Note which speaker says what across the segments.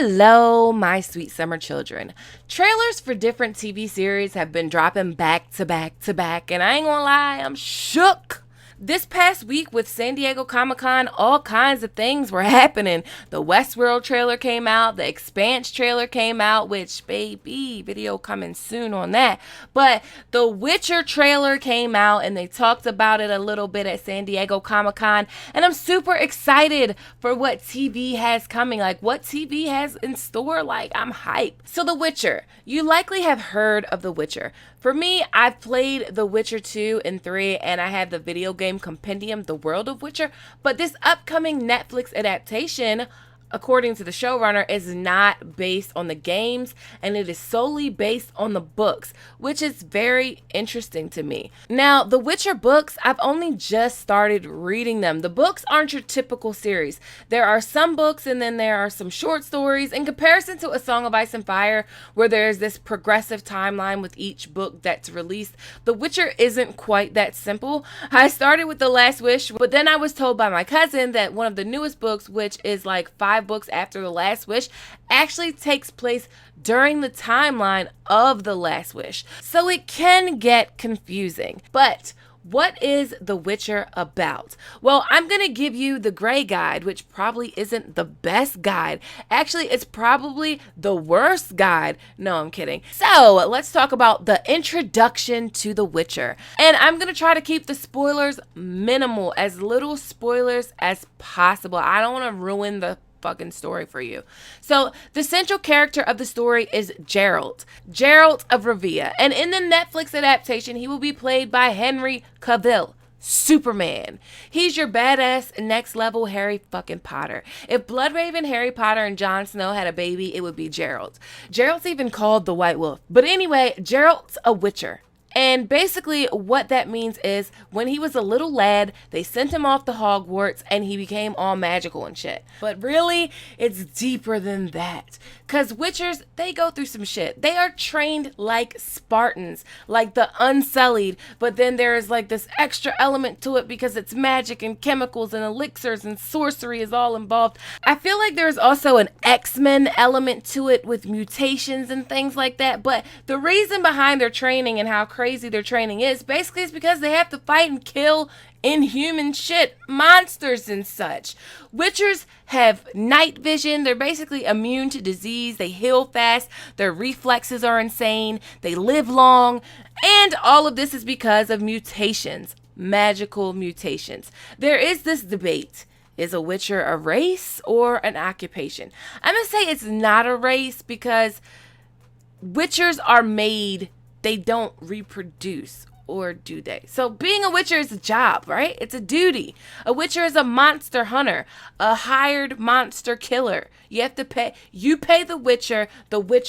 Speaker 1: Hello, my sweet summer children. Trailers for different TV series have been dropping back to back to back, and I ain't gonna lie, I'm shook. This past week with San Diego Comic-Con, all kinds of things were happening. The Westworld trailer came out, the Expanse trailer came out, which, baby, video coming soon on that. But the Witcher trailer came out, and they talked about it a little bit at San Diego Comic-Con, and I'm super excited for what TV has coming, like what TV has in store. Like, I'm hyped. So The Witcher, you likely have heard of The Witcher. For me, I've played The Witcher 2 and 3, and I have the video game compendium, The World of Witcher, but this upcoming Netflix adaptation, according to the showrunner, is not based on the games, and it is solely based on the books, which is very interesting to me. Now, the Witcher books, I've only just started reading them. The books aren't your typical series. There are some books, and then there are some short stories. In comparison to A Song of Ice and Fire, where there's this progressive timeline with each book that's released, The Witcher isn't quite that simple. I started with The Last Wish, but then I was told by my cousin that one of the newest books, which is like 5 books after The Last Wish, actually takes place during the timeline of The Last Wish. So it can get confusing. But what is The Witcher about? Well, I'm going to give you the gray guide, which probably isn't the best guide. Actually, it's probably the worst guide. No, I'm kidding. So let's talk about the introduction to The Witcher. And I'm going to try to keep the spoilers minimal, as little spoilers as possible. I don't want to ruin the fucking story for you. So the central character of the story is Geralt of Rivia, and in the Netflix adaptation he will be played by Henry Cavill, Superman. He's your badass next level Harry fucking Potter. If Bloodraven, Harry Potter, and Jon Snow had a baby, it would be Geralt. Geralt's even called the White Wolf. But anyway, Geralt's a Witcher. And basically what that means is when he was a little lad, they sent him off to Hogwarts and he became all magical and shit. But really, it's deeper than that. Because Witchers, they go through some shit. They are trained like Spartans, like the Unsullied. But then there is like this extra element to it because it's magic and chemicals and elixirs and sorcery is all involved. I feel like there's also an X-Men element to it with mutations and things like that. But the reason behind their training and how crazy their training is basically is because they have to fight and kill inhuman shit, monsters and such. Witchers have night vision. They're basically immune to disease. They heal fast. Their reflexes are insane. They live long. And all of this is because of mutations, magical mutations. There is this debate. Is a Witcher a race or an occupation? I'm going to say it's not a race because Witchers are made. They don't reproduce, or do they? So being a Witcher is a job, right? It's a duty. A Witcher is a monster hunter, a hired monster killer. You have to pay. You pay the Witcher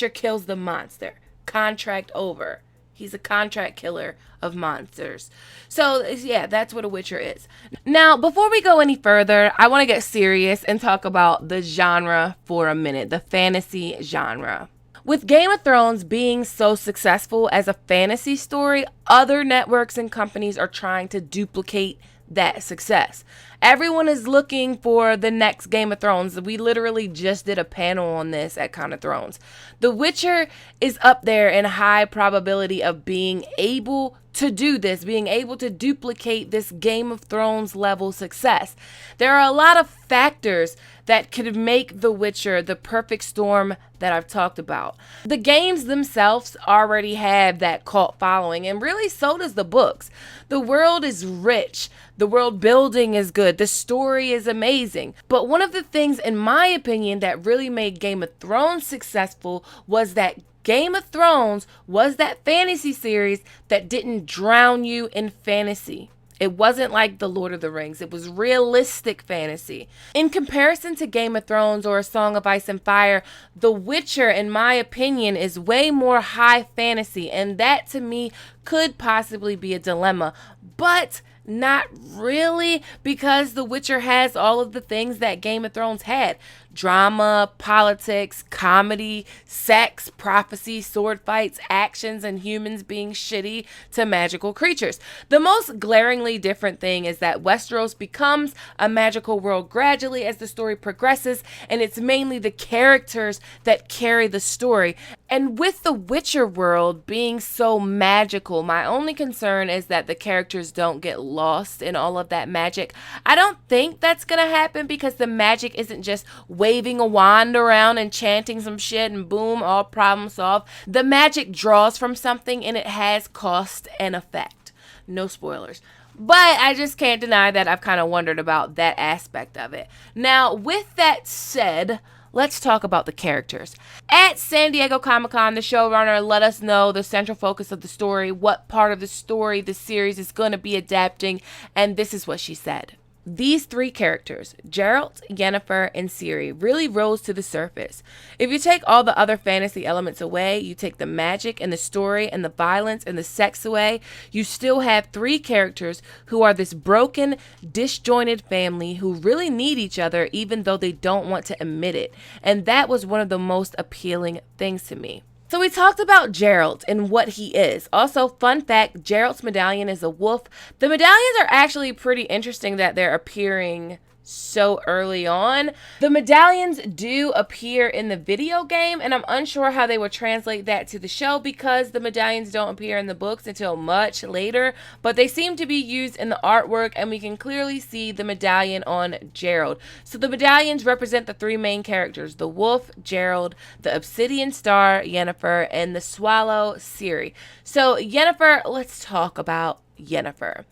Speaker 1: kills the monster. Contract over. He's a contract killer of monsters. So yeah, that's what a Witcher is. Now, before we go any further, I want to get serious and talk about the genre for a minute, the fantasy genre. With Game of Thrones being so successful as a fantasy story, other networks and companies are trying to duplicate that success. Everyone is looking for the next Game of Thrones. We literally just did a panel on this at Con of Thrones. The Witcher is up there in high probability of being able to do this, being able to duplicate this Game of Thrones level success. There are a lot of factors that could make The Witcher the perfect storm that I've talked about. The games themselves already have that cult following, and really so does the books. The world is rich. The world building is good. The story is amazing. But one of the things, in my opinion, that really made Game of Thrones successful was that Game of Thrones was that fantasy series that didn't drown you in fantasy. It wasn't like The Lord of the Rings. It was realistic fantasy. In comparison to Game of Thrones or A Song of Ice and Fire, The Witcher, in my opinion, is way more high fantasy. And that, to me, could possibly be a dilemma. But not really, because The Witcher has all of the things that Game of Thrones had. drama, politics, comedy, sex, prophecy, sword fights, actions, and humans being shitty to magical creatures. The most glaringly different thing is that Westeros becomes a magical world gradually as the story progresses, and it's mainly the characters that carry the story. And with the Witcher world being so magical, my only concern is that the characters don't get lost in all of that magic. I don't think that's gonna happen because the magic isn't just waving a wand around and chanting some shit and boom, all problem solved. The magic draws from something and it has cost and effect. No spoilers. But I just can't deny that I've kind of wondered about that aspect of it. Now, with that said, let's talk about the characters. At San Diego Comic-Con, the showrunner let us know the central focus of the story, what part of the story the series is going to be adapting, and this is what she said. These three characters, Geralt, Yennefer, and Ciri, really rose to the surface. If you take all the other fantasy elements away, you take the magic and the story and the violence and the sex away, you still have three characters who are this broken, disjointed family who really need each other even though they don't want to admit it. And that was one of the most appealing things to me. So we talked about Geralt and what he is. Also, fun fact, Geralt's medallion is a wolf. The medallions are actually pretty interesting that they're appearing so early on. The medallions do appear in the video game, and I'm unsure how they would translate that to the show because the medallions don't appear in the books until much later, but they seem to be used in the artwork, and we can clearly see the medallion on Gerald. So the medallions represent the three main characters, the wolf, Gerald, the obsidian star, Yennefer, and the swallow, Ciri. So Yennefer, let's talk about Yennefer.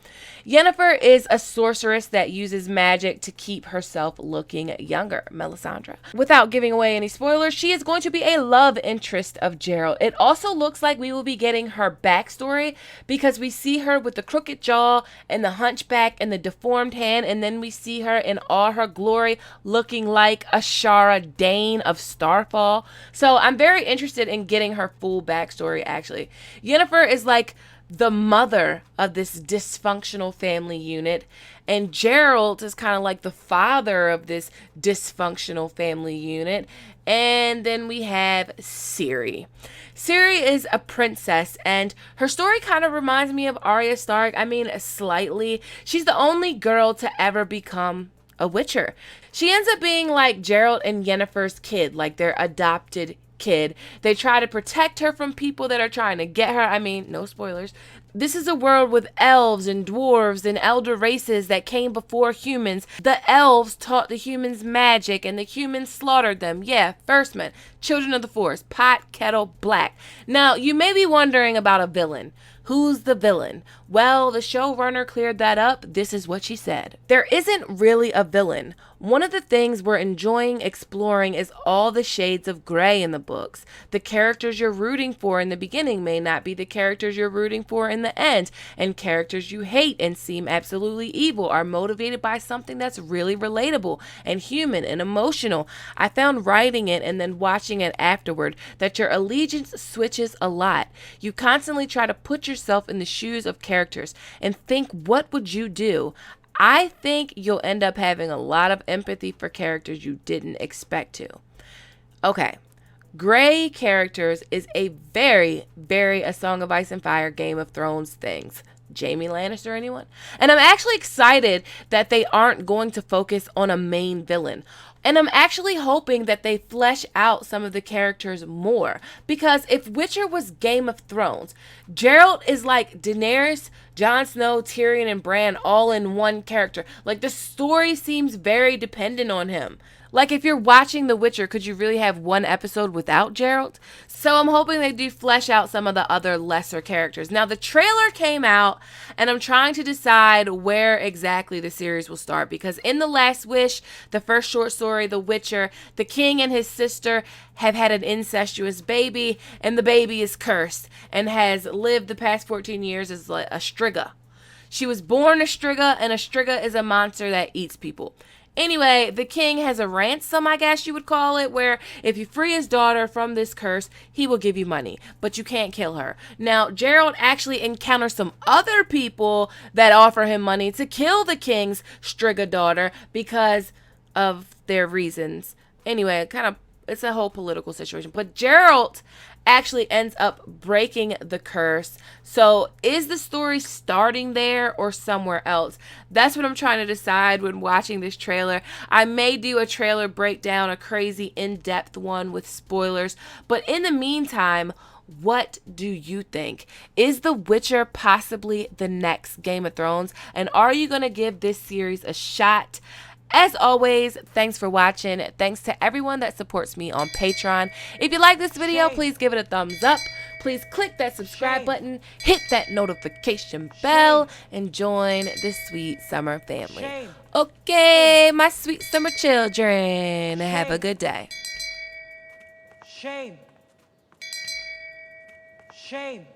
Speaker 1: Yennefer is a sorceress that uses magic to keep herself looking younger, Melisandre. Without giving away any spoilers, she is going to be a love interest of Geralt. It also looks like we will be getting her backstory because we see her with the crooked jaw and the hunchback and the deformed hand, and then we see her in all her glory looking like Ashara Dane of Starfall. So I'm very interested in getting her full backstory actually. Yennefer is like the mother of this dysfunctional family unit, and Geralt is kind of like the father of this dysfunctional family unit. And then we have Ciri. Ciri is a princess, and her story kind of reminds me of Arya Stark. I mean, slightly. She's the only girl to ever become a Witcher. She ends up being like Geralt and Yennefer's kid, like their adopted kid. They try to protect her from people that are trying to get her. I mean, no spoilers. This is a world with elves and dwarves and elder races that came before humans. The elves taught the humans magic and the humans slaughtered them. Yeah, first men, children of the forest, pot, kettle, black. Now, you may be wondering about a villain. Who's the villain? Well, the showrunner cleared that up. This is what she said. There isn't really a villain. One of the things we're enjoying exploring is all the shades of gray in the books. The characters you're rooting for in the beginning may not be the characters you're rooting for in the end, and characters you hate and seem absolutely evil are motivated by something that's really relatable and human and emotional. I found writing it and then watching it afterward that your allegiance switches a lot. You constantly try to put yourself in the shoes of characters and think, what would you do? I think you'll end up having a lot of empathy for characters you didn't expect to. Okay, gray characters is a very A Song of Ice and Fire, Game of Thrones things. Jaime Lannister, anyone? And I'm actually excited that they aren't going to focus on a main villain. And I'm actually hoping that they flesh out some of the characters more. Because if Witcher was Game of Thrones, Geralt is like Daenerys, Jon Snow, Tyrion, and Bran all in one character. Like, the story seems very dependent on him. Like, if you're watching The Witcher, could you really have one episode without Geralt? So I'm hoping they do flesh out some of the other lesser characters. Now, the trailer came out, and I'm trying to decide where exactly the series will start. Because in The Last Wish, the first short story, The Witcher, the king and his sister have had an incestuous baby, and the baby is cursed and has lived the past 14 years as like a Striga. She was born a Striga, and a Striga is a monster that eats people. Anyway, the king has a ransom, I guess you would call it, where if you free his daughter from this curse, he will give you money, but you can't kill her. Now, Geralt actually encounters some other people that offer him money to kill the king's Striga daughter because of their reasons. Anyway, it's a whole political situation. But Gerald actually ends up breaking the curse. So is the story starting there or somewhere else? That's what I'm trying to decide when watching this trailer. I may do a trailer breakdown, a crazy in-depth one with spoilers. But in the meantime, what do you think? Is The Witcher possibly the next Game of Thrones? And are you going to give this series a shot? As always, thanks for watching. Thanks to everyone that supports me on Patreon. If you like this video, please give it a thumbs up. Please click that subscribe button, hit that notification bell, and join this sweet summer family. Okay, my sweet summer children, have a good day.
Speaker 2: Shame. Shame.